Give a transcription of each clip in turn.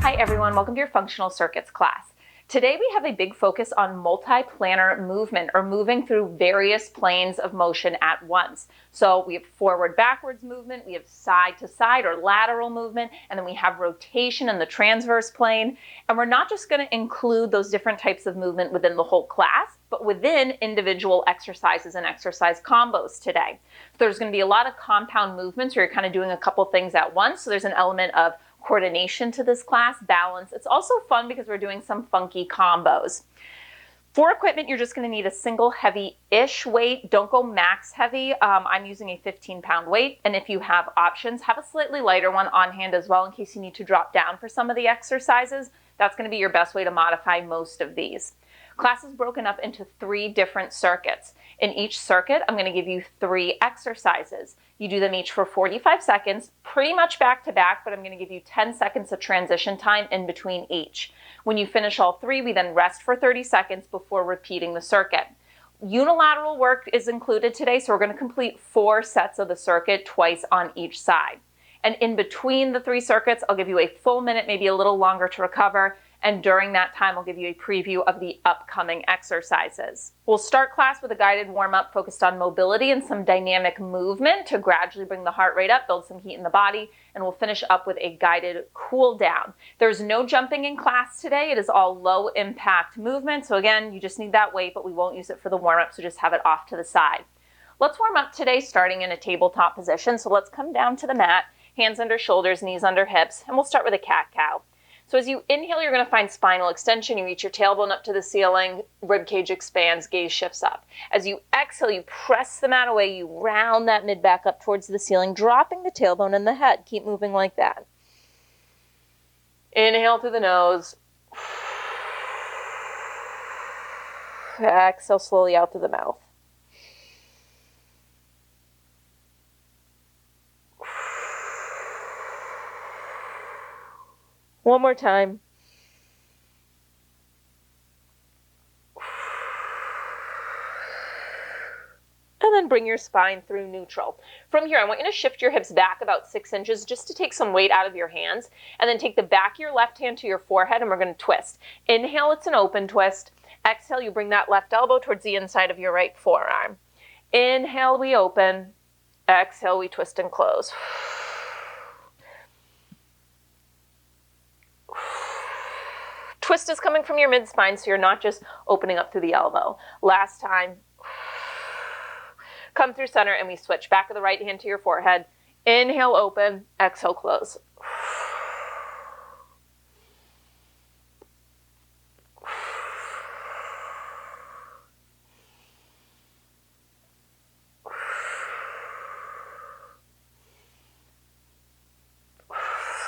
Hi everyone, welcome to your functional circuits class. Today we have a big focus on multi-planar movement, or moving through various planes of motion at once. So we have forward-backwards movement, we have side-to-side or lateral movement, and then we have rotation in the transverse plane. And we're not just going to include those different types of movement within the whole class, but within individual exercises and exercise combos today. So there's going to be a lot of compound movements where you're kind of doing a couple things at once. So there's an element of coordination to this class, balance. It's also fun because we're doing some funky combos. For equipment, you're just going to need a single heavy-ish weight. Don't go max heavy. I'm using a 15-pound weight, and if you have options, have a slightly lighter one on hand as well in case you need to drop down for some of the exercises. That's going to be your best way to modify most of these. Class is broken up into 3 different circuits. In each circuit, I'm going to give you 3 exercises. You do them each for 45 seconds, pretty much back to back, but I'm going to give you 10 seconds of transition time in between each. When you finish all 3, we then rest for 30 seconds before repeating the circuit. Unilateral work is included today, so we're going to complete 4 sets of the circuit twice on each side. And in between the 3 circuits, I'll give you a full minute, maybe a little longer to recover. And during that time, I'll give you a preview of the upcoming exercises. We'll start class with a guided warm-up focused on mobility and some dynamic movement to gradually bring the heart rate up, build some heat in the body, and we'll finish up with a guided cool down. There's no jumping in class today. It is all low impact movement. So again, you just need that weight, but we won't use it for the warm-up, so just have it off to the side. Let's warm up today starting in a tabletop position. So let's come down to the mat, hands under shoulders, knees under hips, and we'll start with a cat-cow. So as you inhale, you're going to find spinal extension. You reach your tailbone up to the ceiling, rib cage expands, gaze shifts up. As you exhale, you press the mat away, you round that mid back up towards the ceiling, dropping the tailbone and the head. Keep moving like that. Inhale through the nose. Exhale slowly out through the mouth. One more time. And then bring your spine through neutral. From here, I want you to shift your hips back about 6 inches just to take some weight out of your hands. And then take the back of your left hand to your forehead and we're going to twist. Inhale, it's an open twist. Exhale, you bring that left elbow towards the inside of your right forearm. Inhale, we open. Exhale, we twist and close. Twist is coming from your mid-spine, so you're not just opening up through the elbow. Last time. Come through center and we switch. Back of the right hand to your forehead. Inhale, open. Exhale, close.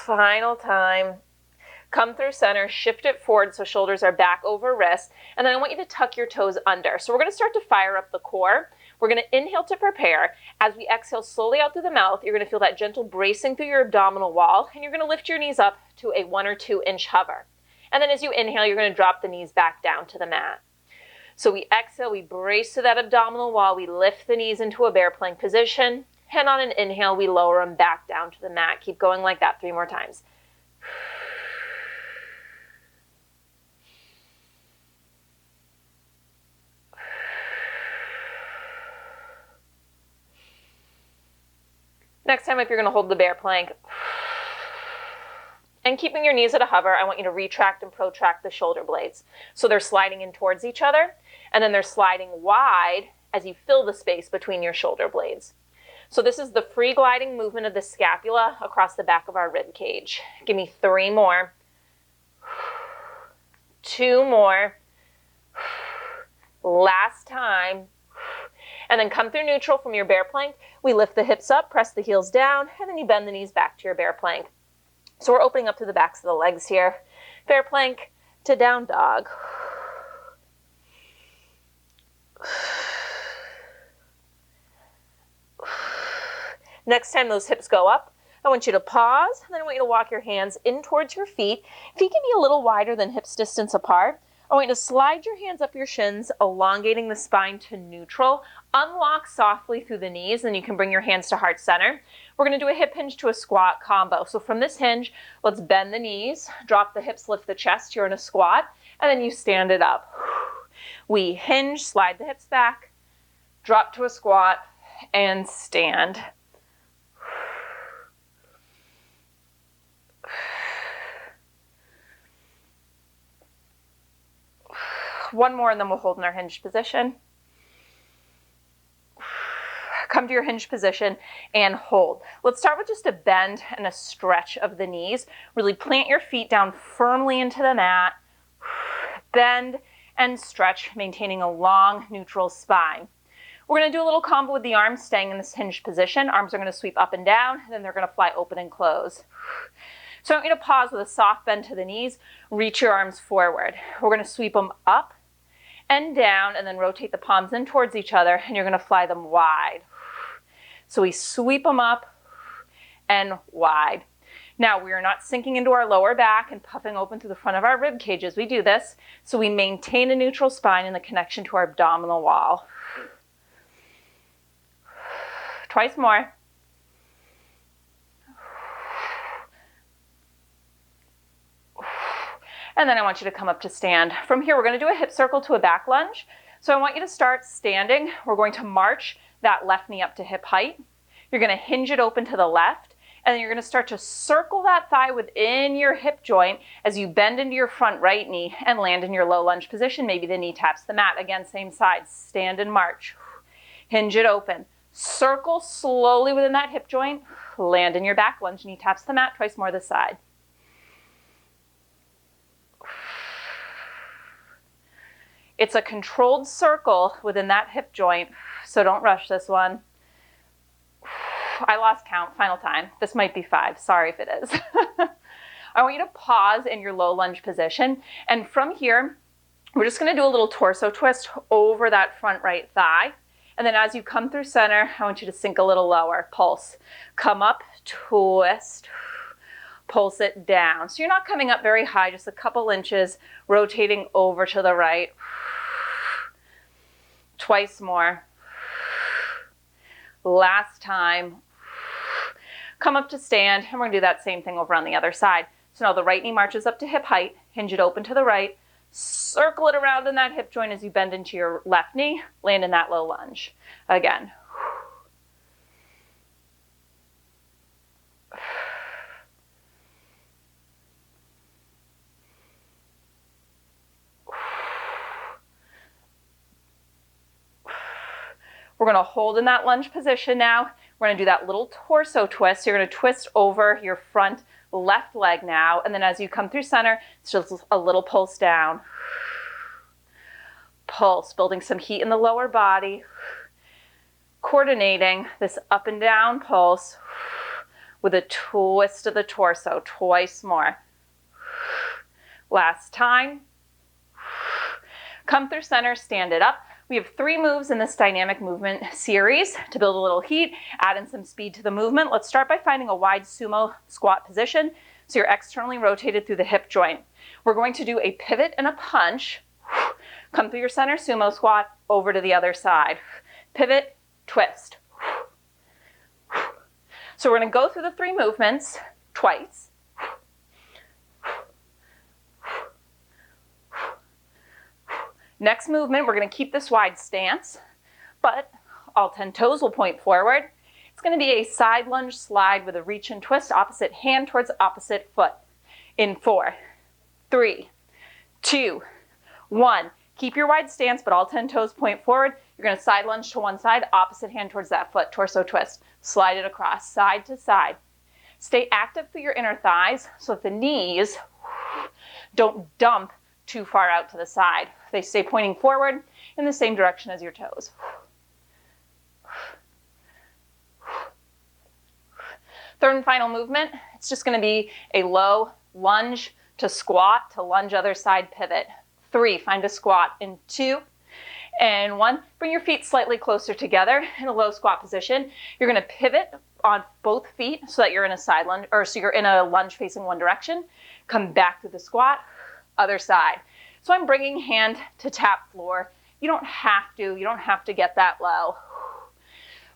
Final time. Come through center, shift it forward so shoulders are back over wrists, and then I want you to tuck your toes under. So we're going to start to fire up the core. We're going to inhale to prepare. As we exhale slowly out through the mouth, you're going to feel that gentle bracing through your abdominal wall, and you're going to lift your knees up to a 1 or 2 inch hover. And then as you inhale, you're going to drop the knees back down to the mat. So we exhale, we brace to that abdominal wall, we lift the knees into a bear plank position, and on an inhale, we lower them back down to the mat. Keep going like that 3 more times. Next time, if you're going to hold the bear plank and keeping your knees at a hover, I want you to retract and protract the shoulder blades. So they're sliding in towards each other, and then they're sliding wide as you fill the space between your shoulder blades. So this is the free gliding movement of the scapula across the back of our rib cage. Give me 3 more. 2 more. Last time. And then come through neutral from your bear plank. We lift the hips up, press the heels down, and then you bend the knees back to your bear plank. So we're opening up through the backs of the legs here. Bear plank to down dog. Next time those hips go up, I want you to pause, and then I want you to walk your hands in towards your feet. Feet can be a little wider than hips distance apart. I want you to slide your hands up your shins, elongating the spine to neutral. Unlock softly through the knees, and you can bring your hands to heart center. We're going to do a hip hinge to a squat combo. So from this hinge, let's bend the knees, drop the hips, lift the chest. You're in a squat, and then you stand it up. We hinge, slide the hips back, drop to a squat, and stand. One more, and then we'll hold in our hinged position. Come to your hinged position and hold. Let's start with just a bend and a stretch of the knees. Really plant your feet down firmly into the mat. Bend and stretch, maintaining a long neutral spine. We're going to do a little combo with the arms staying in this hinged position. Arms are going to sweep up and down, and then they're going to fly open and close. So I want you to pause with a soft bend to the knees. Reach your arms forward. We're going to sweep them up and down, and then rotate the palms in towards each other, and you're going to fly them wide. So we sweep them up and wide. Now we are not sinking into our lower back and puffing open through the front of our rib cage as we do this, so we maintain a neutral spine and the connection to our abdominal wall. Twice more. And then I want you to come up to stand. From here, we're going to do a hip circle to a back lunge. So I want you to start standing. We're going to march that left knee up to hip height. You're going to hinge it open to the left, and then you're going to start to circle that thigh within your hip joint as you bend into your front right knee and land in your low lunge position. Maybe the knee taps the mat. Again, same side. Stand and march. Hinge it open. Circle slowly within that hip joint. Land in your back lunge. Knee taps the mat. Twice more this side. It's a controlled circle within that hip joint, so don't rush this one. I lost count, final time. This might be 5, sorry if it is. I want you to pause in your low lunge position, and from here, we're just gonna do a little torso twist over that front right thigh, and then as you come through center, I want you to sink a little lower, pulse. Come up, twist, pulse it down. So you're not coming up very high, just a couple inches, rotating over to the right. Twice more. Last time. Come up to stand, and we're going to do that same thing over on the other side. So now the right knee marches up to hip height, hinge it open to the right, circle it around in that hip joint as you bend into your left knee, land in that low lunge. Again. We're going to hold in that lunge position now. We're going to do that little torso twist. You're going to twist over your front left leg now, and then as you come through center, it's just a little pulse down. Pulse, building some heat in the lower body. Coordinating this up and down pulse with a twist of the torso. Twice more. Last time. Come through center, stand it up. We have 3 moves in this dynamic movement series to build a little heat, add in some speed to the movement. Let's start by finding a wide sumo squat position so you're externally rotated through the hip joint. We're going to do a pivot and a punch. Come through your center sumo squat over to the other side. Pivot, twist. So we're going to go through the 3 movements twice. Next movement, we're going to keep this wide stance, but all 10 toes will point forward. It's going to be a side lunge slide with a reach and twist, opposite hand towards opposite foot. In 4, 3, 2, 1. Keep your wide stance, but all 10 toes point forward. You're going to side lunge to one side, opposite hand towards that foot, torso twist. Slide it across, side to side. Stay active through your inner thighs so that the knees don't dump too far out to the side. They stay pointing forward in the same direction as your toes. Third and final movement, it's just going to be a low lunge to squat to lunge other side pivot. 3, find a squat in 2 and 1. Bring your feet slightly closer together in a low squat position. You're going to pivot on both feet so that you're in a side lunge, or so you're in a lunge facing one direction. Come back to the squat, other side. So I'm bringing hand to tap floor. You don't have to get that low.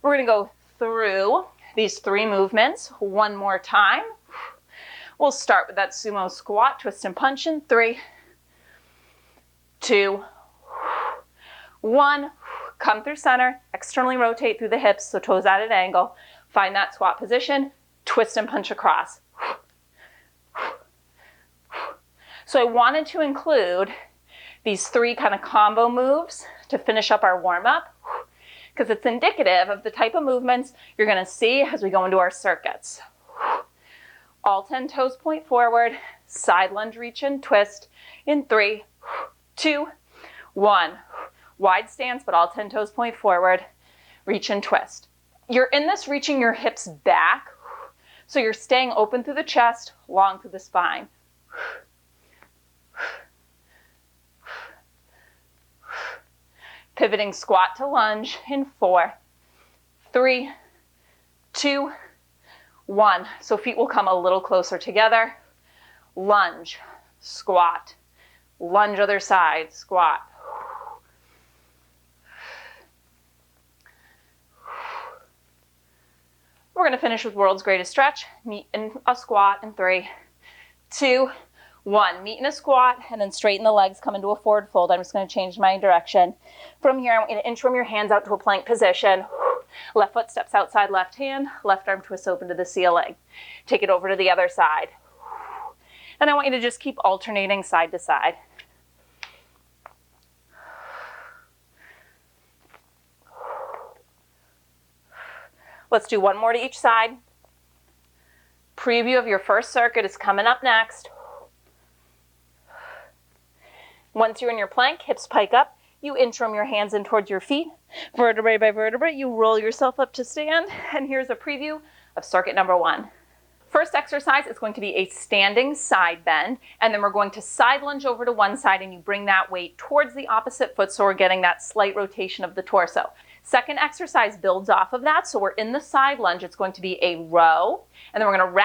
We're going to go through these 3 movements one more time. We'll start with that sumo squat, twist and punch in 3, 2, 1. Come through center, externally rotate through the hips, so toes at an angle. Find that squat position, twist and punch across. So I wanted to include these 3 kind of combo moves to finish up our warm-up, because it's indicative of the type of movements you're going to see as we go into our circuits. All 10 toes point forward, side lunge, reach and twist in 3, 2, 1. Wide stance, but all 10 toes point forward, reach and twist. You're in this reaching your hips back, so you're staying open through the chest, long through the spine. Pivoting squat to lunge in 4, 3, 2, 1. So feet will come a little closer together. Lunge, squat, lunge other side, squat. We're going to finish with world's greatest stretch. Meet in a squat in 3, 2, 1. Meet in a squat and then straighten the legs, come into a forward fold. I'm just going to change my direction. From here, I want you to inchworm your hands out to a plank position. Left foot steps outside left hand, left arm twists open to the ceiling. Take it over to the other side. And I want you to just keep alternating side to side. Let's do 1 more to each side. Preview of your first circuit is coming up next. Once you're in your plank, hips pike up, you inchworm your hands in towards your feet. Vertebrae by vertebrae, you roll yourself up to stand. And here's a preview of circuit number 1. First exercise is going to be a standing side bend, and then we're going to side lunge over to one side and you bring that weight towards the opposite foot, so we're getting that slight rotation of the torso. Second exercise builds off of that, so we're in the side lunge. It's going to be a row, and then we're going to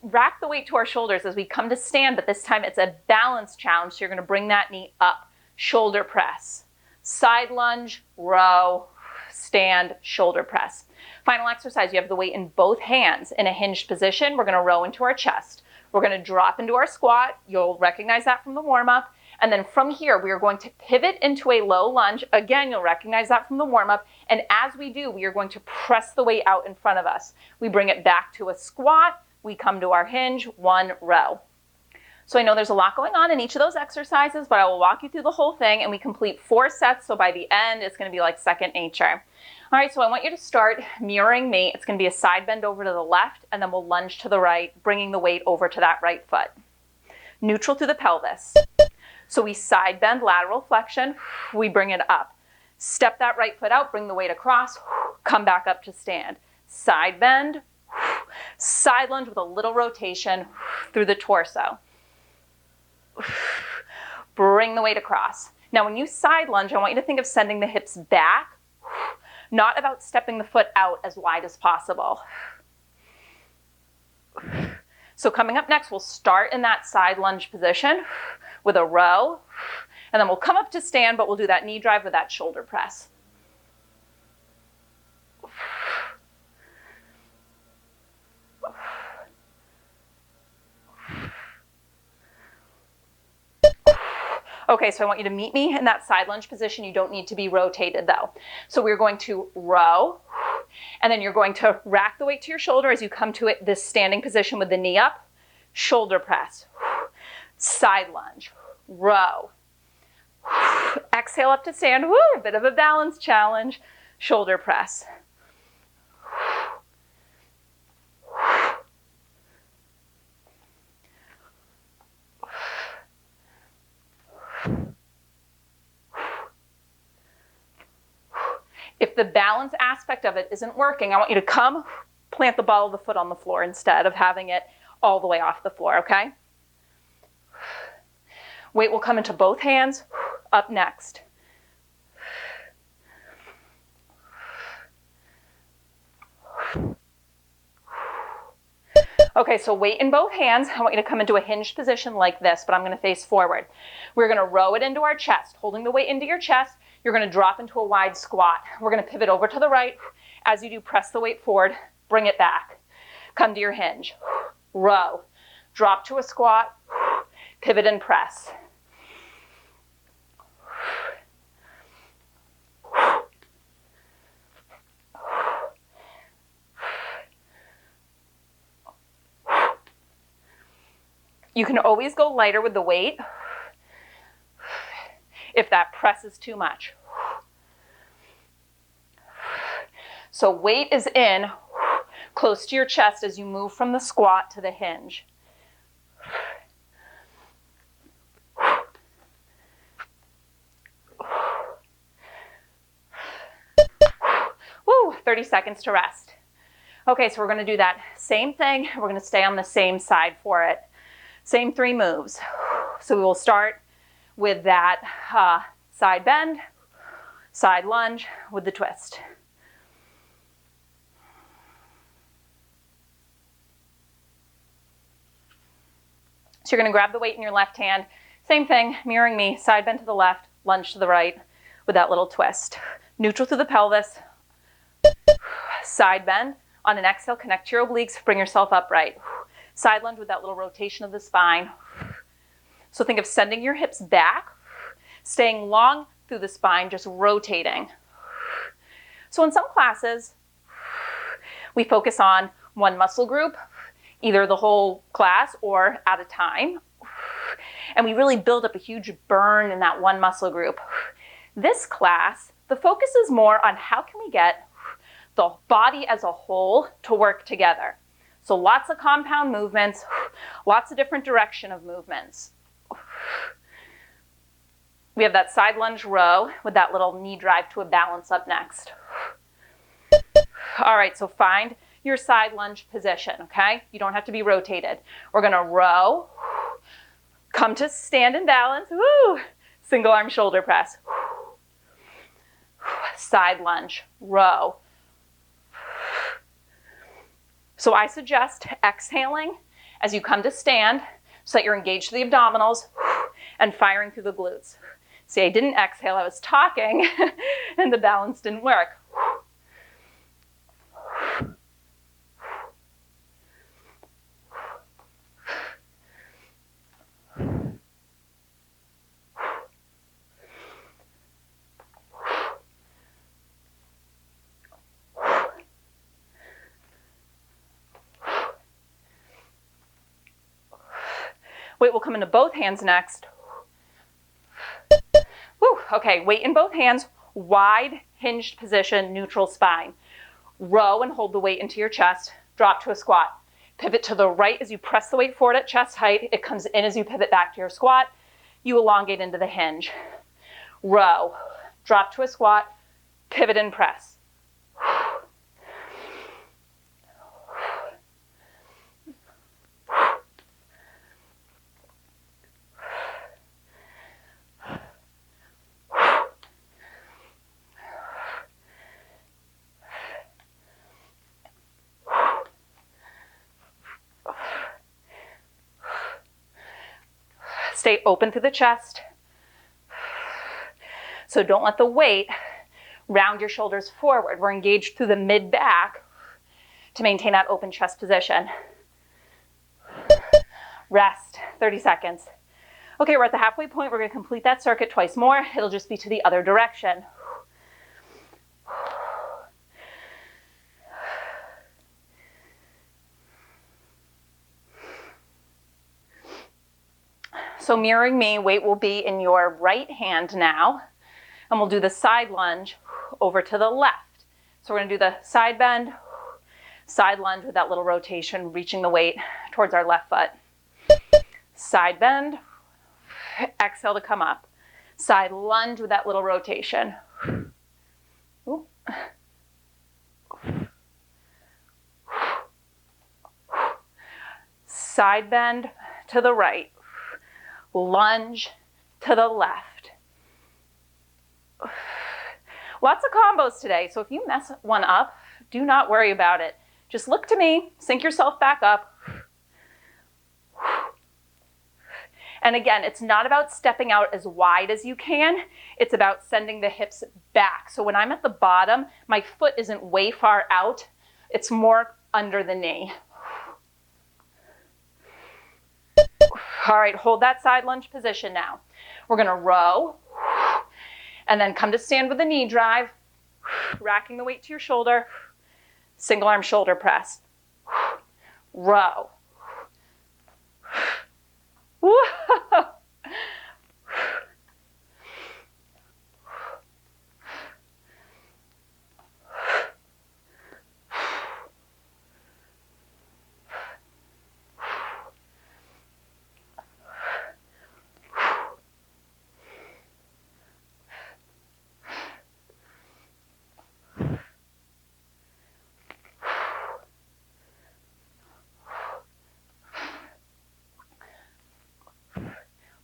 rack the weight to our shoulders as we come to stand, but this time it's a balance challenge, so you're going to bring that knee up, shoulder press, side lunge, row, stand, shoulder press. Final exercise, you have the weight in both hands in a hinged position. We're going to row into our chest. We're going to drop into our squat. You'll recognize that from the warm-up. And then from here, we are going to pivot into a low lunge. Again, you'll recognize that from the warm-up. And as we do, we are going to press the weight out in front of us. We bring it back to a squat. We come to our hinge, 1 row. So I know there's a lot going on in each of those exercises, but I will walk you through the whole thing, and we complete 4 sets. So by the end, it's going to be like second nature. All right, so I want you to start mirroring me. It's going to be a side bend over to the left, and then we'll lunge to the right, bringing the weight over to that right foot. Neutral through the pelvis. So we side bend, lateral flexion. We bring it up. Step that right foot out, bring the weight across, come back up to stand. Side bend, side lunge with a little rotation through the torso. Bring the weight across. Now when you side lunge, I want you to think of sending the hips back, not about stepping the foot out as wide as possible. So coming up next, we'll start in that side lunge position with a row, and then we'll come up to stand, but we'll do that knee drive with that shoulder press. Okay, so I want you to meet me in that side lunge position. You don't need to be rotated though. So we're going to row, and then you're going to rack the weight to your shoulder as you come to it, this standing position with the knee up, shoulder press, side lunge, row, exhale up to stand, woo, a bit of a balance challenge, shoulder press. If the balance aspect of it isn't working, I want you to come, plant the ball of the foot on the floor instead of having it all the way off the floor, okay? Weight will come into both hands, up next. Okay, so weight in both hands. I want you to come into a hinged position like this, but I'm going to face forward. We're going to row it into our chest, holding the weight into your chest. You're going to drop into a wide squat. We're going to pivot over to the right. As you do, press the weight forward, bring it back. Come to your hinge. Row. Drop to a squat. Pivot and press. You can always go lighter with the weight if that press is too much. So weight is in close to your chest as you move from the squat to the hinge. Woo, 30 seconds to rest. Okay, so we're going to do that same thing. We're going to stay on the same side for it. Same 3 moves. So we will start with that side bend, side lunge with the twist. So you're going to grab the weight in your left hand. Same thing, mirroring me, side bend to the left, lunge to the right with that little twist. Neutral through the pelvis, side bend. On an exhale, connect to your obliques, bring yourself upright. Side lunge with that little rotation of the spine. So think of sending your hips back, staying long through the spine, just rotating. So in some classes, we focus on one muscle group, either the whole class or at a time. And we really build up a huge burn in that one muscle group. This class, the focus is more on how can we get the body as a whole to work together. So lots of compound movements, lots of different direction of movements. We have that side lunge row with that little knee drive to a balance up next. All right, so find your side lunge position, okay? You don't have to be rotated. We're gonna row, come to stand and balance, woo, single arm shoulder press. Side lunge, row. So I suggest exhaling as you come to stand so that you're engaged to the abdominals and firing through the glutes. See, I didn't exhale, I was talking and the balance didn't work. Weight will come into both hands next. Woo. Okay, weight in both hands, wide hinged position, neutral spine. Row and hold the weight into your chest, drop to a squat. Pivot to the right as you press the weight forward at chest height. It comes in as you pivot back to your squat. You elongate into the hinge. Row, drop to a squat, pivot and press. Stay open through the chest. So don't let the weight round your shoulders forward. We're engaged through the mid-back to maintain that open chest position. Rest, 30 seconds. Okay, we're at the halfway point. We're going to complete that circuit twice more. It'll just be to the other direction. So mirroring me, weight will be in your right hand now, and we'll do the side lunge over to the left. So we're going to do the side bend, side lunge with that little rotation, reaching the weight towards our left foot. Side bend, exhale to come up. Side lunge with that little rotation. Ooh. Side bend to the right. Lunge to the left. Lots of combos today, so if you mess one up, do not worry about it. Just look to me, sync yourself back up. And again, it's not about stepping out as wide as you can, it's about sending the hips back. So when I'm at the bottom, my foot isn't way far out It's more under the knee. All right, hold that side lunge position now. We're gonna row and then come to stand with a knee drive, racking the weight to your shoulder, single arm shoulder press. Row. Woo!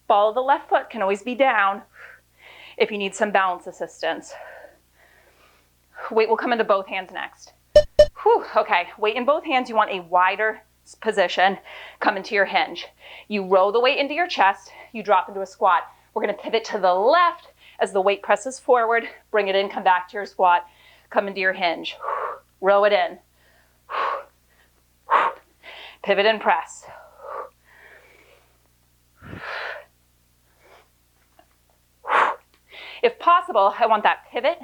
Ball of the left foot can always be down if you need some balance assistance. Weight will come into both hands next. Whew, okay, weight in both hands. You want a wider position. Come into your hinge. You row the weight into your chest. You drop into a squat. We're going to pivot to the left as the weight presses forward. Bring it in, come back to your squat. Come into your hinge. Row it in. Pivot and press. If possible, I want that pivot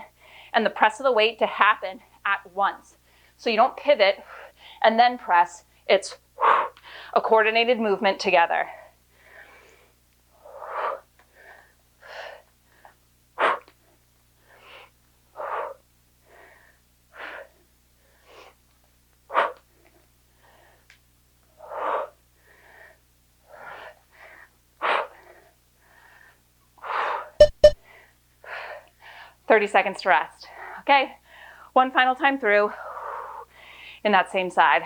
and the press of the weight to happen at once. So you don't pivot and then press. It's a coordinated movement together. "30 seconds to rest." Okay, one final time through in that same side.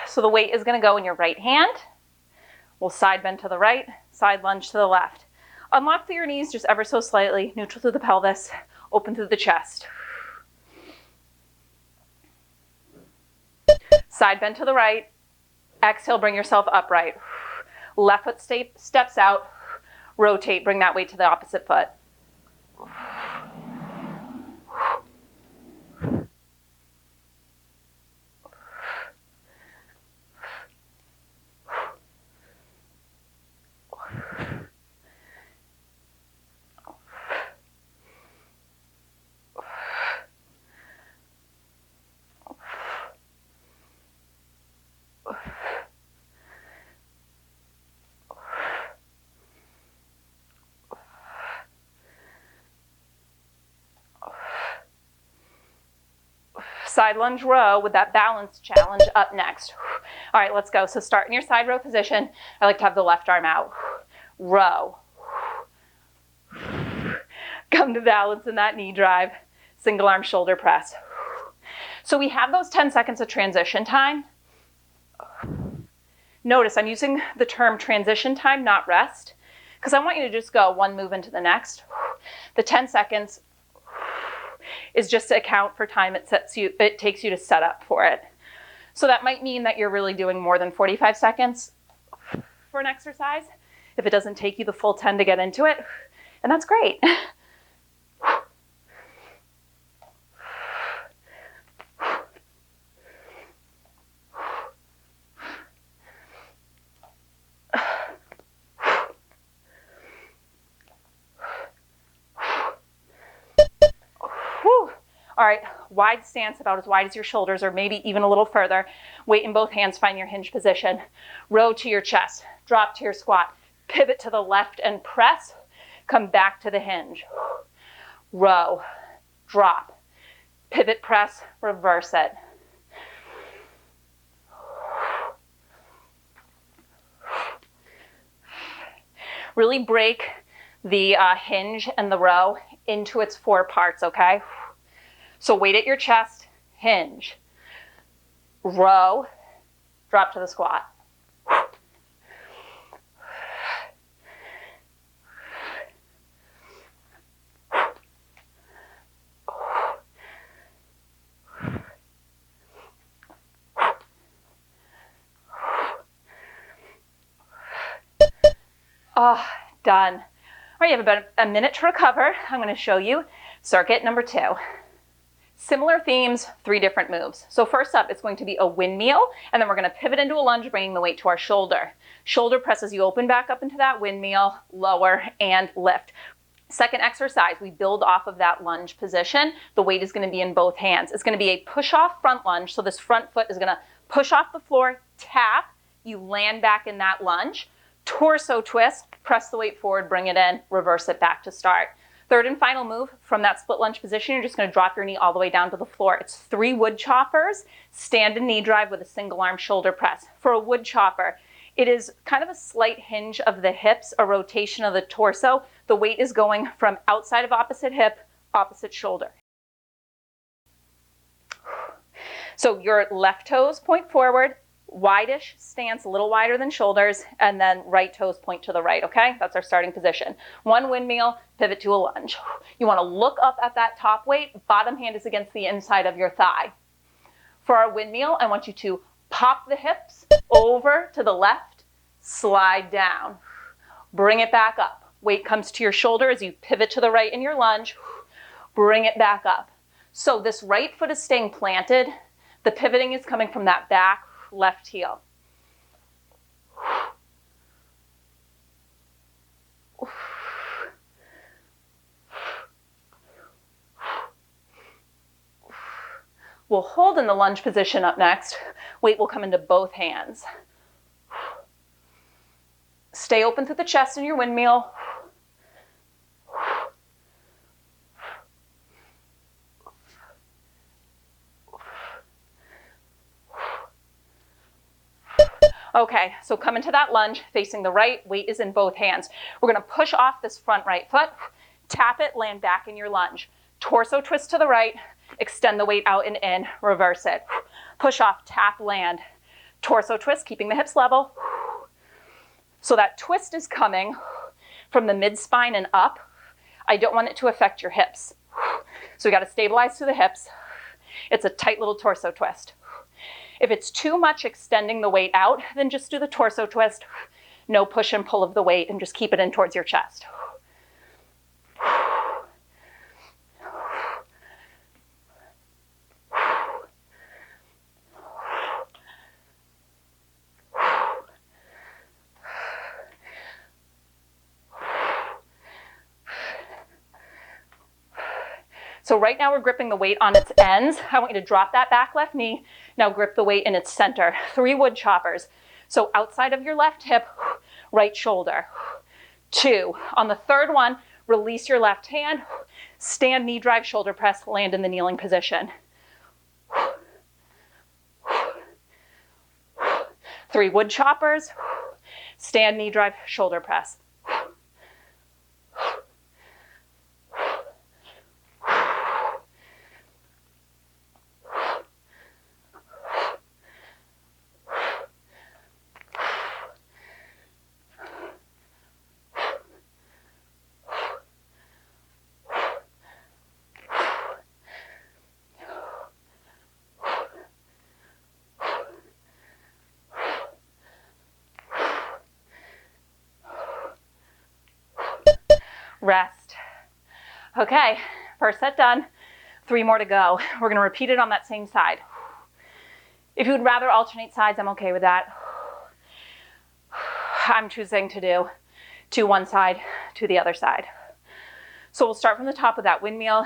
So the weight is going to go in your right hand. We'll side bend to the right, side lunge to the left. Unlock through your knees just ever so slightly, neutral through the pelvis, open through the chest. Side bend to the right. Exhale, bring yourself upright. Left foot steps out. Rotate, bring that weight to the opposite foot. Side lunge row with that balance challenge up next. All right, let's go. So start in your side row position. I like to have the left arm out. Row. Come to balance in that knee drive. Single arm shoulder press. So we have those 10 seconds of transition time. Notice I'm using the term transition time, not rest, because I want you to just go one move into the next. The 10 seconds is just to account for time it takes you to set up for it. So that might mean that you're really doing more than 45 seconds for an exercise if it doesn't take you the full 10 to get into it, and that's great. All right, wide stance, about as wide as your shoulders, or maybe even a little further. Weight in both hands, find your hinge position. Row to your chest, drop to your squat. Pivot to the left and press. Come back to the hinge. Row, drop, pivot, press, reverse it. Really break the hinge and the row into its 4 parts, okay? So weight at your chest, hinge, row, drop to the squat. Oh, done. All right, you have about a minute to recover. I'm going to show you circuit number 2. Similar themes, 3 different moves. So first up, it's going to be a windmill, and then we're going to pivot into a lunge, bringing the weight to our shoulder. Shoulder press as you open back up into that windmill, lower, and lift. Second exercise, we build off of that lunge position. The weight is going to be in both hands. It's going to be a push-off front lunge, so this front foot is going to push off the floor, tap, you land back in that lunge, torso twist, press the weight forward, bring it in, reverse it back to start. Third and final move, from that split lunge position, you're just going to drop your knee all the way down to the floor. It's 3 wood choppers, stand and knee drive with a single arm shoulder press. For a wood chopper, it is kind of a slight hinge of the hips, a rotation of the torso. The weight is going from outside of opposite hip, opposite shoulder. So your left toes point forward, wide-ish stance, a little wider than shoulders, and then right toes point to the right, okay? That's our starting position. 1 windmill, pivot to a lunge. You want to look up at that top weight, bottom hand is against the inside of your thigh. For our windmill, I want you to pop the hips over to the left, slide down, bring it back up. Weight comes to your shoulder as you pivot to the right in your lunge, bring it back up. So this right foot is staying planted. The pivoting is coming from that back left heel. We'll hold in the lunge position up next. Weight will come into both hands. Stay open through the chest in your windmill. Okay, so come into that lunge, facing the right, weight is in both hands. We're going to push off this front right foot, tap it, land back in your lunge. Torso twist to the right, extend the weight out and in, reverse it. Push off, tap, land. Torso twist, keeping the hips level. So that twist is coming from the mid-spine and up. I don't want it to affect your hips. So we got to stabilize through the hips. It's a tight little torso twist. If it's too much extending the weight out, then just do the torso twist. No push and pull of the weight, and just keep it in towards your chest. So right now we're gripping the weight on its ends. I want you to drop that back left knee. Now grip the weight in its center. 3 wood choppers. So outside of your left hip, right shoulder. 2. On the third one, release your left hand. Stand, knee drive, shoulder press, land in the kneeling position. 3 wood choppers. Stand, knee drive, shoulder press. Rest. Okay, first set done. 3 more to go. We're going to repeat it on that same side. If you would rather alternate sides, I'm okay with that. I'm choosing to do to one side, to the other side. So we'll start from the top of that windmill.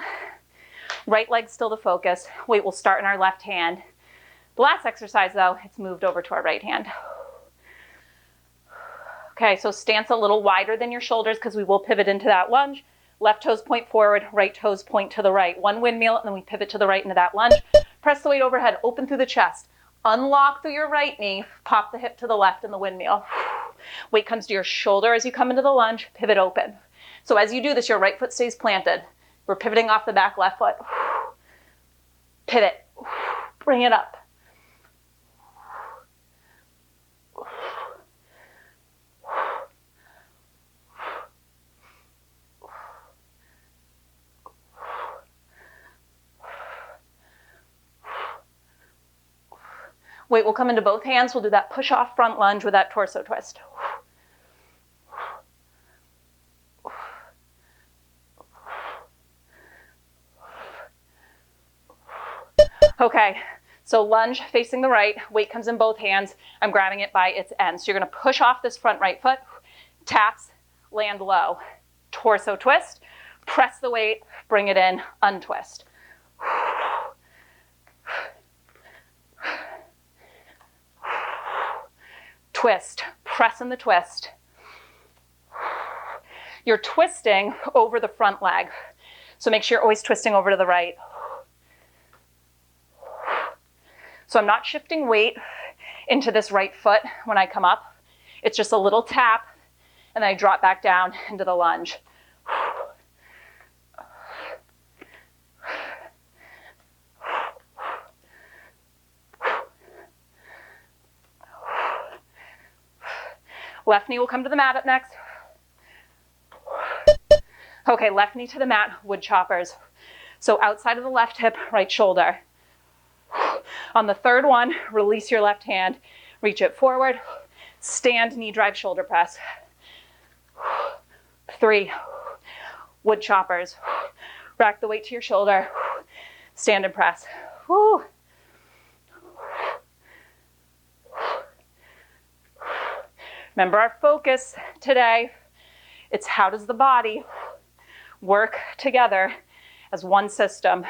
Right leg still the focus. Weight will start in our left hand. The last exercise, though, it's moved over to our right hand. Okay, so stance a little wider than your shoulders because we will pivot into that lunge. Left toes point forward, right toes point to the right. 1 windmill, and then we pivot to the right into that lunge. Press the weight overhead, open through the chest. Unlock through your right knee, pop the hip to the left in the windmill. Weight comes to your shoulder as you come into the lunge, pivot open. So as you do this, your right foot stays planted. We're pivoting off the back left foot. Pivot, bring it up. Weight will come into both hands. We'll do that push-off front lunge with that torso twist. Okay, so lunge facing the right, weight comes in both hands. I'm grabbing it by its end. So you're gonna push off this front right foot, taps, land low. Torso twist, press the weight, bring it in, untwist. Twist, press in the twist. You're twisting over the front leg. So make sure you're always twisting over to the right. So I'm not shifting weight into this right foot when I come up. It's just a little tap, and then I drop back down into the lunge. Left knee will come to the mat up next. Okay, left knee to the mat, wood choppers. So outside of the left hip, right shoulder. On the third one, release your left hand, reach it forward, stand, knee drive, shoulder press. 3, wood choppers. Rack the weight to your shoulder, stand and press. Woo. Remember our focus today, it's how does the body work together as one system.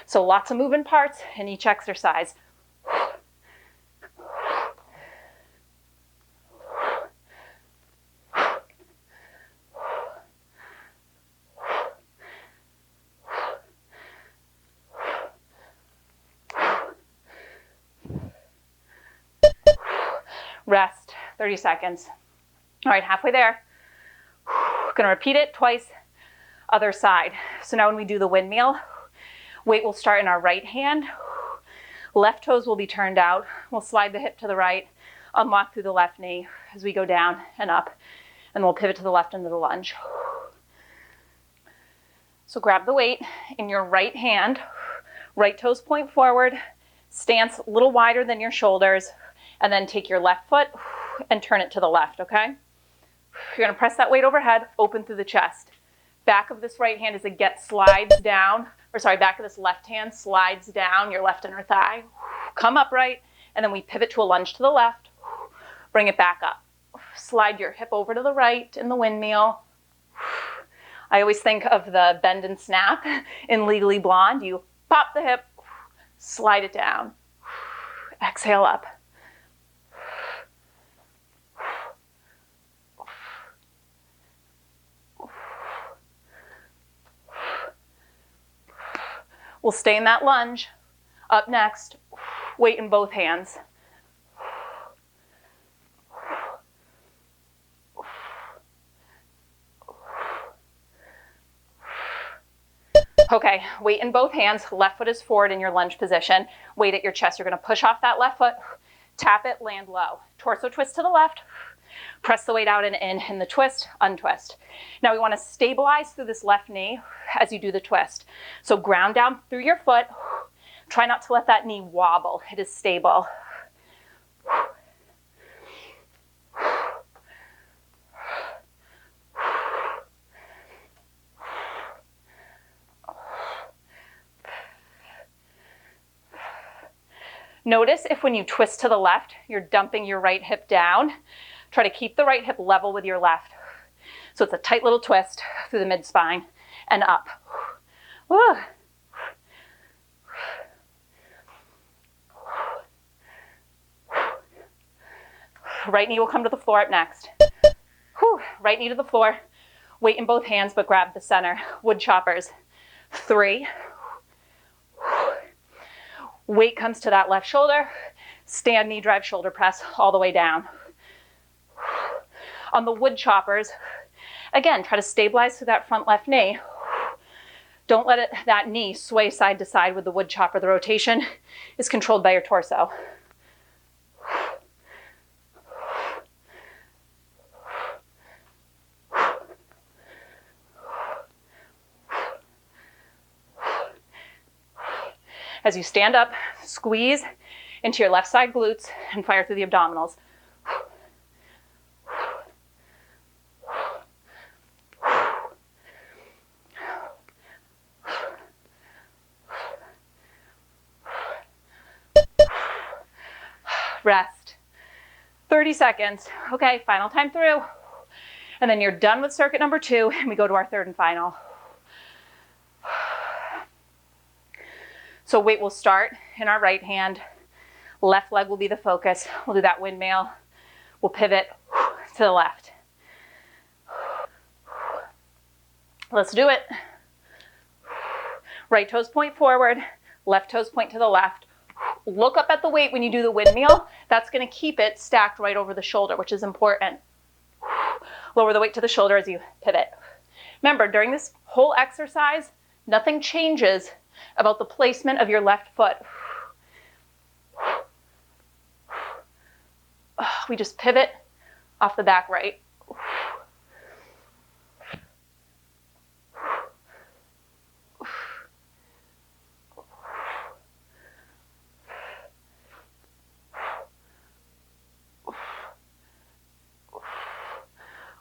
So lots of moving parts in each exercise. Rest, 30 seconds. All right, halfway there. Gonna repeat it twice, other side. So now when we do the windmill, weight will start in our right hand. Left toes will be turned out. We'll slide the hip to the right, unlock through the left knee as we go down and up, and we'll pivot to the left into the lunge. So grab the weight in your right hand, right toes point forward, stance a little wider than your shoulders, and then take your left foot and turn it to the left, okay? You're gonna press that weight overhead, open through the chest. Back of this right hand as it slides down, back of this left hand slides down your left inner thigh. Come upright, and then we pivot to a lunge to the left. Bring it back up. Slide your hip over to the right in the windmill. I always think of the bend and snap in Legally Blonde. You pop the hip, slide it down. Exhale up. We'll stay in that lunge. Up next, weight in both hands. Okay, weight in both hands. Left foot is forward in your lunge position. Weight at your chest. You're gonna push off that left foot, tap it, land low. Torso twist to the left. Press the weight out and in the twist, untwist. Now we want to stabilize through this left knee as you do the twist. So ground down through your foot. Try not to let that knee wobble. It is stable. Notice if when you twist to the left, you're dumping your right hip down. Try to keep the right hip level with your left. So it's a tight little twist through the mid-spine and up. Woo. Right knee will come to the floor up next. Whew. Right knee to the floor. Weight in both hands, but grab the center. Wood choppers. 3. Weight comes to that left shoulder. Stand, knee drive, shoulder press all the way down. On the wood choppers, again, try to stabilize through that front left knee. Don't let that knee sway side to side with the wood chopper. The rotation is controlled by your torso. As you stand up, squeeze into your left side glutes and fire through the abdominals. Rest. 30 seconds. Okay, final time through. And then you're done with circuit number 2, and we go to our third and final. So weight will start in our right hand. Left leg will be the focus. We'll do that windmill. We'll pivot to the left. Let's do it. Right toes point forward, left toes point to the left. Look up at the weight when you do the windmill. That's going to keep it stacked right over the shoulder, which is important. Lower the weight to the shoulder as you pivot. Remember, during this whole exercise, nothing changes about the placement of your left foot. We just pivot off the back right.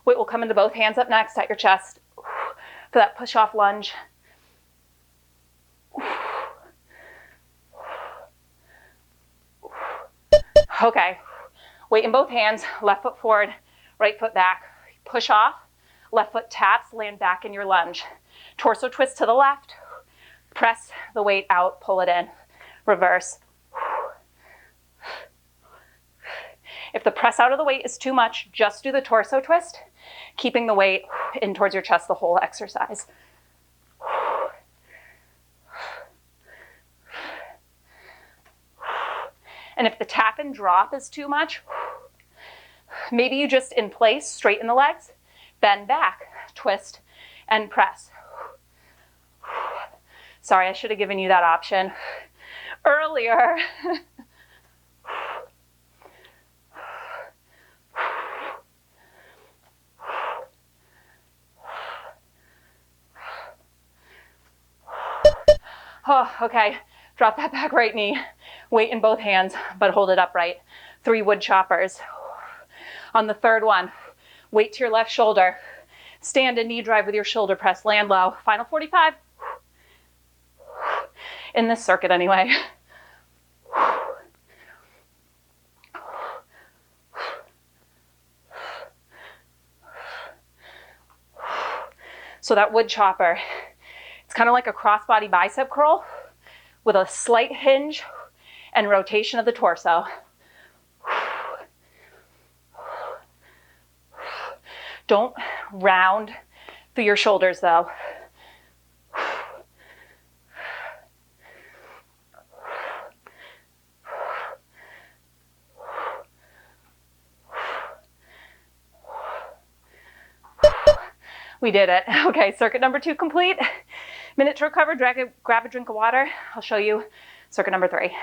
Weight will come into both hands up next at your chest for that push-off lunge. Okay, weight in both hands, left foot forward, right foot back. Push off, left foot taps, land back in your lunge. Torso twist to the left, press the weight out, pull it in, reverse. If the press out of the weight is too much, just do the torso twist, keeping the weight in towards your chest the whole exercise. And if the tap and drop is too much, maybe you just in place, straighten the legs, bend back, twist, and press. Sorry, I should have given you that option earlier. Oh, okay, drop that back right knee. Weight in both hands, but hold it upright. 3 wood choppers. On the third one, weight to your left shoulder. Stand and knee drive with your shoulder press, land low. Final 45. In this circuit anyway. So that wood chopper, it's kind of like a crossbody bicep curl with a slight hinge and rotation of the torso. Don't round through your shoulders though. We did it. Okay, circuit number 2 complete. Minute to recover, grab a drink of water. I'll show you circuit number 3.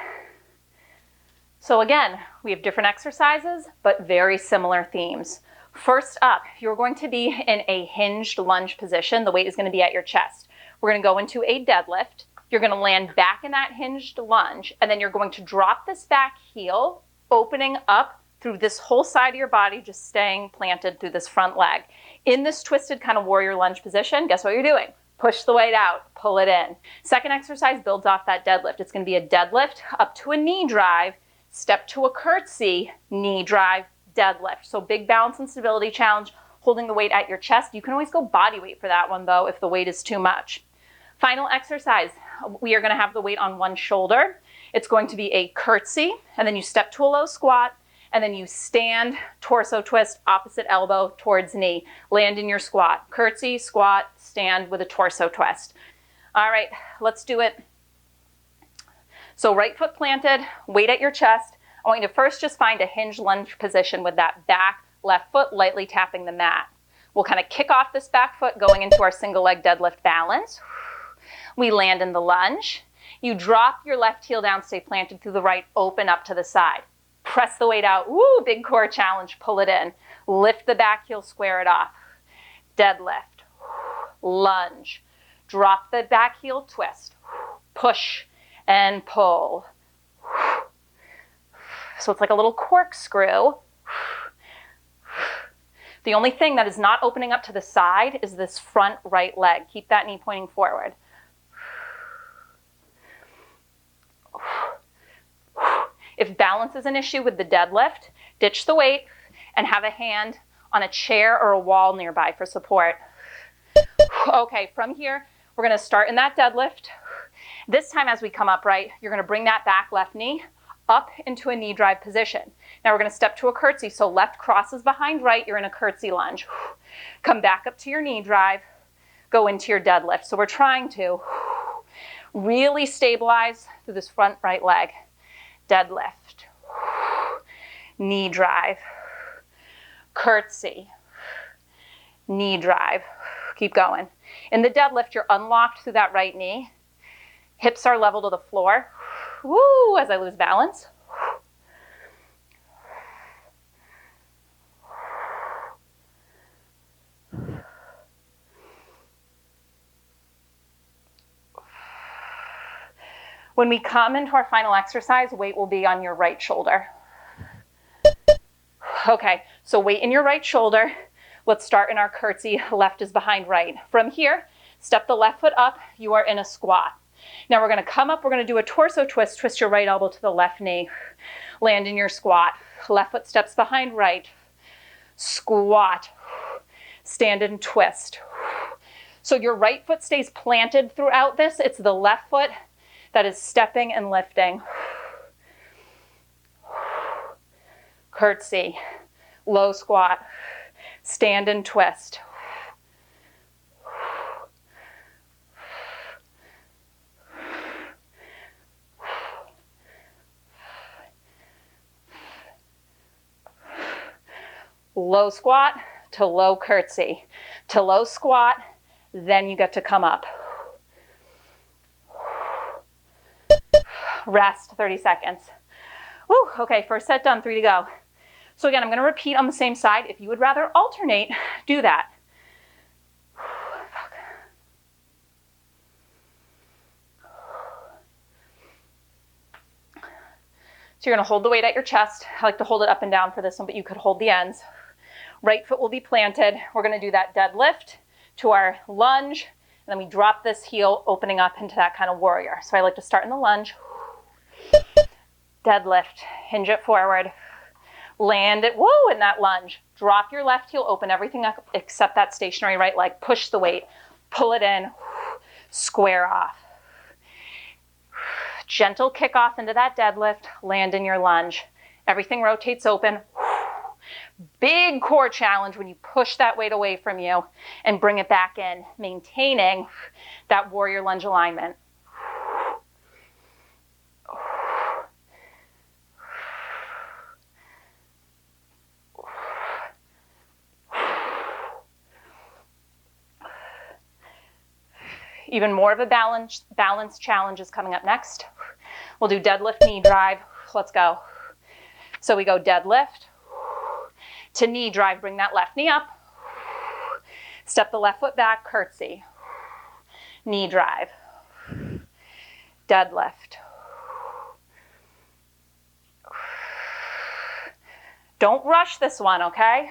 So again, we have different exercises, but very similar themes. First up, you're going to be in a hinged lunge position. The weight is going to be at your chest. We're going to go into a deadlift. You're going to land back in that hinged lunge, and then you're going to drop this back heel, opening up through this whole side of your body, just staying planted through this front leg. In this twisted kind of warrior lunge position, guess what you're doing? Push the weight out, pull it in. Second exercise builds off that deadlift. It's going to be a deadlift up to a knee drive, step to a curtsy, knee drive, deadlift. So big balance and stability challenge, holding the weight at your chest. You can always go body weight for that one though if the weight is too much. Final exercise, we are going to have the weight on one shoulder. It's going to be a curtsy, and then you step to a low squat, and then you stand, torso twist, opposite elbow towards knee. Land in your squat. Curtsy, squat, stand with a torso twist. All right, let's do it. So right foot planted, weight at your chest. I want you to first just find a hinge lunge position with that back left foot lightly tapping the mat. We'll kind of kick off this back foot going into our single leg deadlift balance. We land in the lunge. You drop your left heel down, stay planted through the right, open up to the side. Press the weight out. Woo, big core challenge. Pull it in. Lift the back heel, square it off. Deadlift. Lunge. Drop the back heel, twist. Push and pull. So it's like a little corkscrew. The only thing that is not opening up to the side is this front right leg. Keep that knee pointing forward. If balance is an issue with the deadlift, ditch the weight and have a hand on a chair or a wall nearby for support. Okay, from here, we're gonna start in that deadlift. This time as we come up, right, you're gonna bring that back left knee up into a knee drive position. Now we're gonna step to a curtsy. So left crosses behind right, you're in a curtsy lunge. Come back up to your knee drive, go into your deadlift. So we're trying to really stabilize through this front right leg. Deadlift, knee drive, curtsy, knee drive. Keep going. In the deadlift, you're unlocked through that right knee. Hips are level to the floor. Woo, as I lose balance. When we come into our final exercise, weight will be on your right shoulder. Okay, so weight in your right shoulder. Let's start in our curtsy. Left is behind right. From here, step the left foot up. You are in a squat. Now we're going to come up. We're going to do a torso twist. Twist your right elbow to the left knee. Land in your squat. Left foot steps behind right. Squat. Stand and twist. So your right foot stays planted throughout this. It's the left foot that is stepping and lifting. Curtsy. Low squat. Stand and twist. Low squat to low curtsy. To low squat, then you get to come up. Rest 30 seconds. Woo, okay, first set done, 3 to go. So again, I'm going to repeat on the same side. If you would rather alternate, do that. So you're going to hold the weight at your chest. I like to hold it up and down for this one, but you could hold the ends. Right foot will be planted. We're going to do that deadlift to our lunge, and then we drop this heel, opening up into that kind of warrior. So I like to start in the lunge. Deadlift, hinge it forward. Land it, woo, in that lunge. Drop your left heel, open everything up except that stationary right leg. Push the weight, pull it in, square off. Gentle kick off into that deadlift, land in your lunge. Everything rotates open. Big core challenge when you push that weight away from you and bring it back in, maintaining that warrior lunge alignment. Even more of a balance challenge is coming up next. We'll do deadlift, knee drive. Let's go. So we go deadlift to knee drive. Bring that left knee up. Step the left foot back, curtsy. Knee drive. Deadlift. Don't rush this one, okay?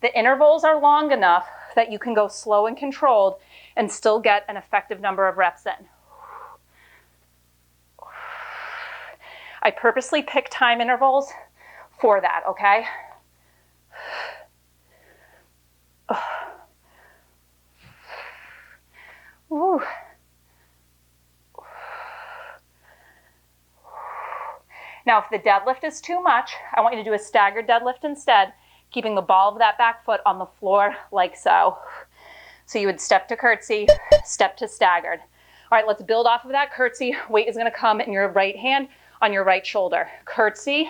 The intervals are long enough that you can go slow and controlled and still get an effective number of reps in. I purposely pick time intervals for that, okay? Woo. Now, if the deadlift is too much, I want you to do a staggered deadlift instead, keeping the ball of that back foot on the floor like so. So you would step to curtsy, step to staggered. All right, let's build off of that curtsy. Weight is gonna come in your right hand on your right shoulder. Curtsy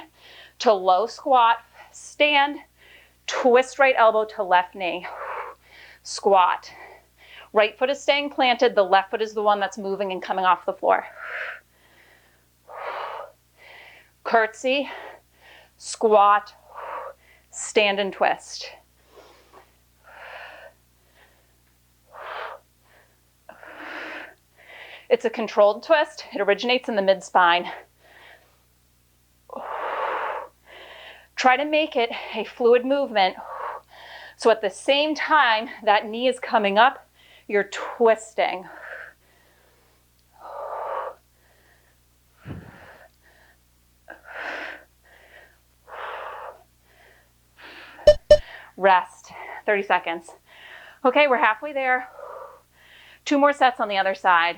to low squat, stand, twist right elbow to left knee, squat. Right foot is staying planted, the left foot is the one that's moving and coming off the floor. Curtsy, squat, stand and twist. It's a controlled twist. It originates in the mid-spine. Try to make it a fluid movement. So at the same time that knee is coming up, you're twisting. Rest, 30 seconds. Okay, we're halfway there. 2 more sets on the other side.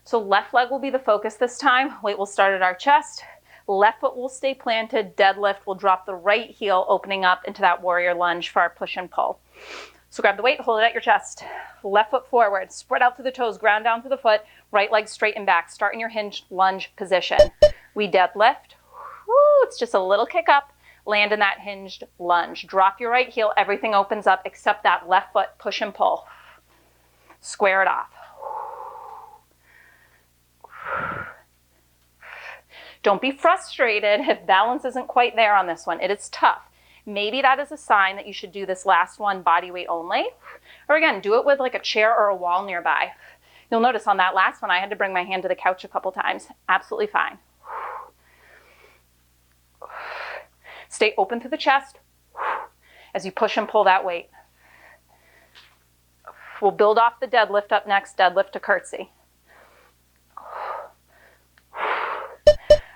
So left leg will be the focus this time. Weight will start at our chest. Left foot will stay planted. Deadlift will drop the right heel, opening up into that warrior lunge for our push and pull. So grab the weight, hold it at your chest. Left foot forward, spread out through the toes, ground down through the foot, right leg straight and back. Start in your hinged lunge position. We deadlift. Woo, it's just a little kick up. Land in that hinged lunge. Drop your right heel, everything opens up except that left foot, push and pull. Square it off. Don't be frustrated if balance isn't quite there on this one. It is tough. Maybe that is a sign that you should do this last one body weight only. Or again, do it with like a chair or a wall nearby. You'll notice on that last one, I had to bring my hand to the couch a couple times. Absolutely fine. Stay open through the chest as you push and pull that weight. We'll build off the deadlift up next, deadlift to curtsy.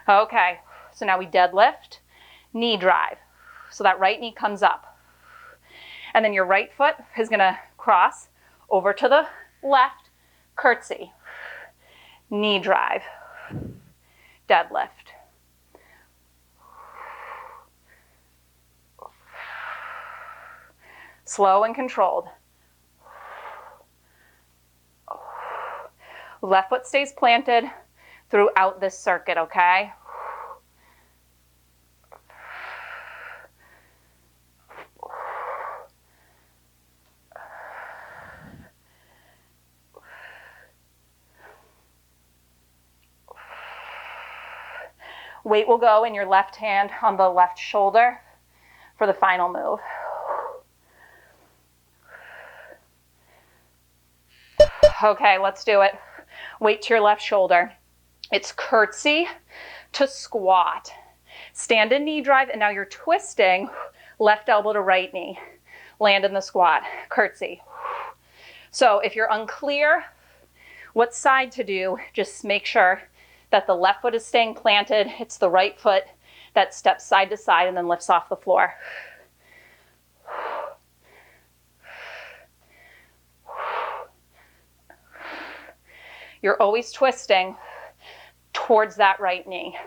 Okay, so now we deadlift, knee drive. So that right knee comes up. And then your right foot is gonna cross over to the left, curtsy. Knee drive, deadlift. Slow and controlled. Left foot stays planted throughout this circuit, okay? Weight will go in your left hand on the left shoulder for the final move. Okay, let's do it. Weight to your left shoulder. It's curtsy to squat. Stand in knee drive, and now you're twisting left elbow to right knee. Land in the squat, curtsy. So if you're unclear what side to do, just make sure that the left foot is staying planted. It's the right foot that steps side to side and then lifts off the floor. You're always twisting towards that right knee.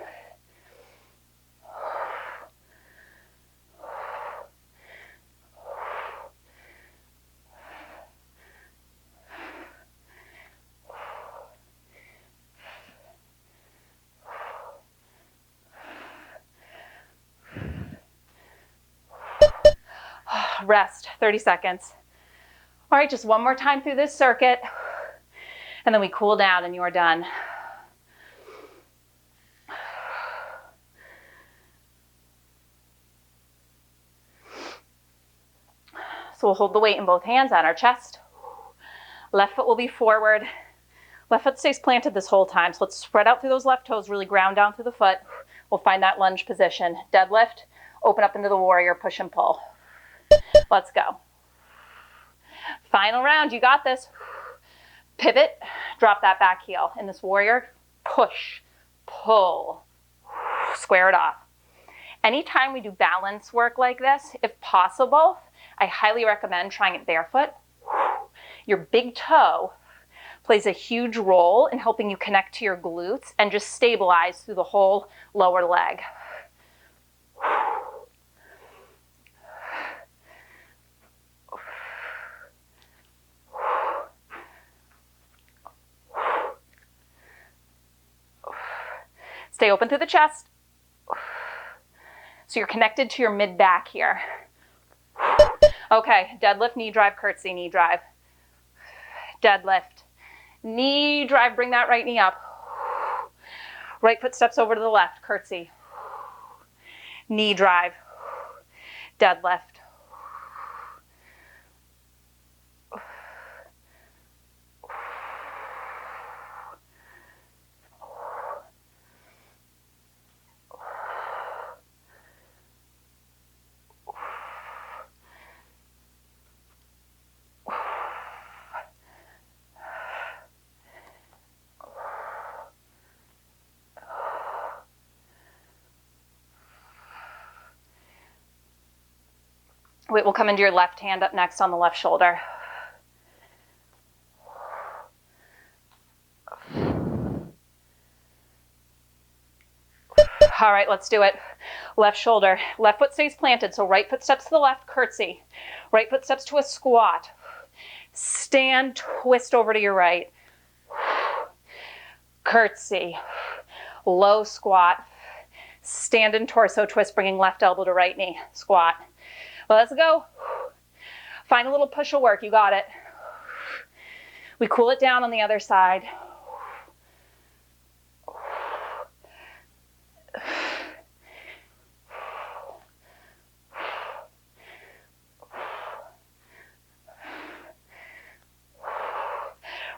Rest, 30 seconds. All right, just one more time through this circuit, and then we cool down and you're done. So we'll hold the weight in both hands on our chest. Left foot will be forward. Left foot stays planted this whole time. So let's spread out through those left toes, really ground down through the foot. We'll find that lunge position. Deadlift, open up into the warrior, push and pull. Let's go. Final round, you got this. Pivot, drop that back heel. In this warrior, push, pull, square it off. Anytime we do balance work like this, if possible, I highly recommend trying it barefoot. Your big toe plays a huge role in helping you connect to your glutes and just stabilize through the whole lower leg. Stay open through the chest. So you're connected to your mid-back here. Okay, deadlift, knee drive, curtsy, knee drive. Deadlift, knee drive, bring that right knee up. Right foot steps over to the left, curtsy. Knee drive, deadlift. Weight will come into your left hand up next on the left shoulder. All right, let's do it. Left shoulder, left foot stays planted, so right foot steps to the left, curtsy. Right foot steps to a squat. Stand, twist over to your right. Curtsy. Low squat. Stand and torso twist, bringing left elbow to right knee. Squat. Well, let's go. Find a little push of work. You got it. We cool it down on the other side.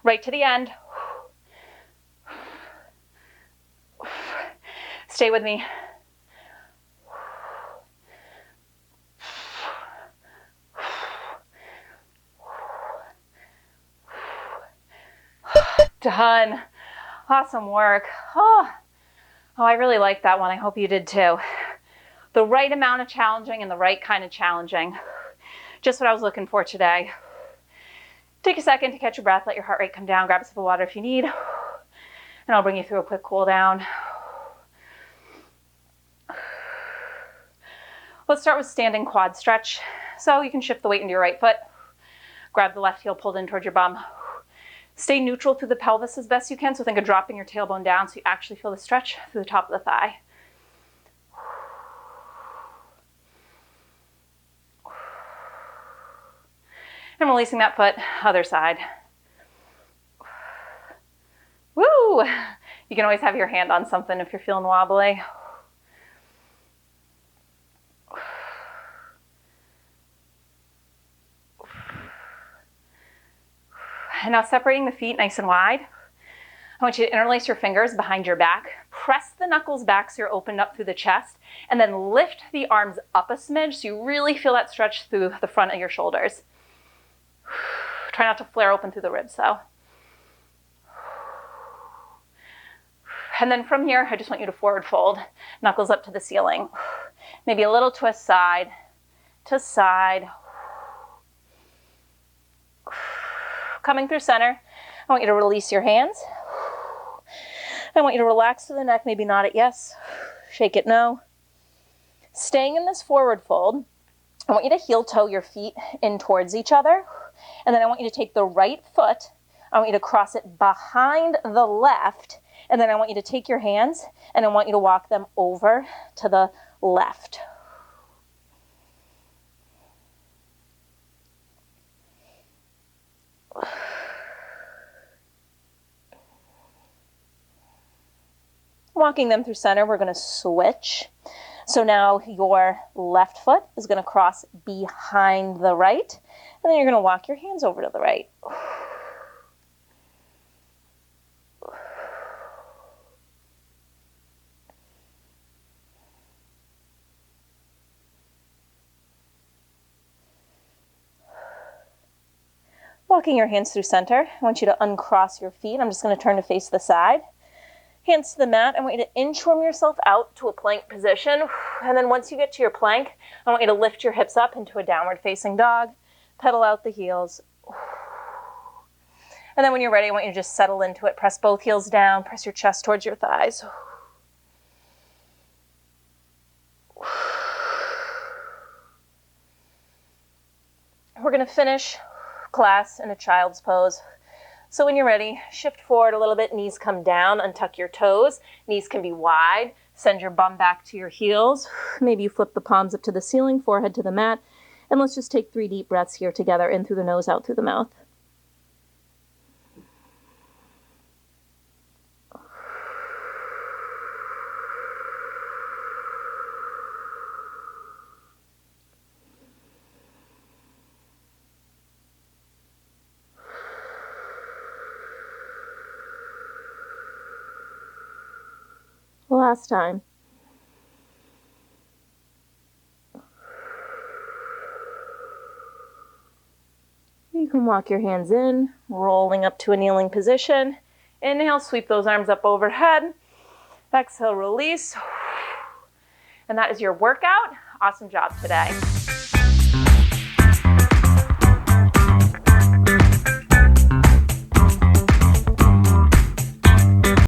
Right to the end. Stay with me. Done. Awesome work. Oh, I really liked that one. I hope you did too. The right amount of challenging and the right kind of challenging. Just what I was looking for today. Take a second to catch your breath, let your heart rate come down, grab a sip of water if you need, and I'll bring you through a quick cool down. Let's start with standing quad stretch. So you can shift the weight into your right foot, grab the left heel pulled in towards your bum. Stay neutral through the pelvis as best you can, so think of dropping your tailbone down so you actually feel the stretch through the top of the thigh. And releasing that foot, other side. Woo! You can always have your hand on something if you're feeling wobbly. And now separating the feet nice and wide. I want you to interlace your fingers behind your back. Press the knuckles back so you're opened up through the chest. And then lift the arms up a smidge so you really feel that stretch through the front of your shoulders. Try not to flare open through the ribs though. And then from here, I just want you to forward fold, knuckles up to the ceiling. Maybe a little twist side to side. Coming through center, I want you to release your hands. I want you to relax to the neck, maybe nod it yes, shake it no. Staying in this forward fold, I want you to heel toe your feet in towards each other. And then I want you to take the right foot, I want you to cross it behind the left, and then I want you to take your hands and I want you to walk them over to the left. Walking them through center, we're going to switch. So now your left foot is going to cross behind the right, and then you're going to walk your hands over to the right. Walking your hands through center, I want you to uncross your feet. I'm just going to turn to face the side. Hands to the mat. I want you to inchworm yourself out to a plank position. And then once you get to your plank, I want you to lift your hips up into a downward facing dog. Pedal out the heels. And then when you're ready, I want you to just settle into it. Press both heels down. Press your chest towards your thighs. We're going to finish class in a child's pose. So when you're ready, shift forward a little bit, knees come down, untuck your toes. Knees can be wide. Send your bum back to your heels. Maybe you flip the palms up to the ceiling, forehead to the mat. And let's just take 3 deep breaths here together, in through the nose, out through the mouth. Last time. You can walk your hands in, rolling up to a kneeling position. Inhale, sweep those arms up overhead. Exhale, release. And that is your workout. Awesome job today.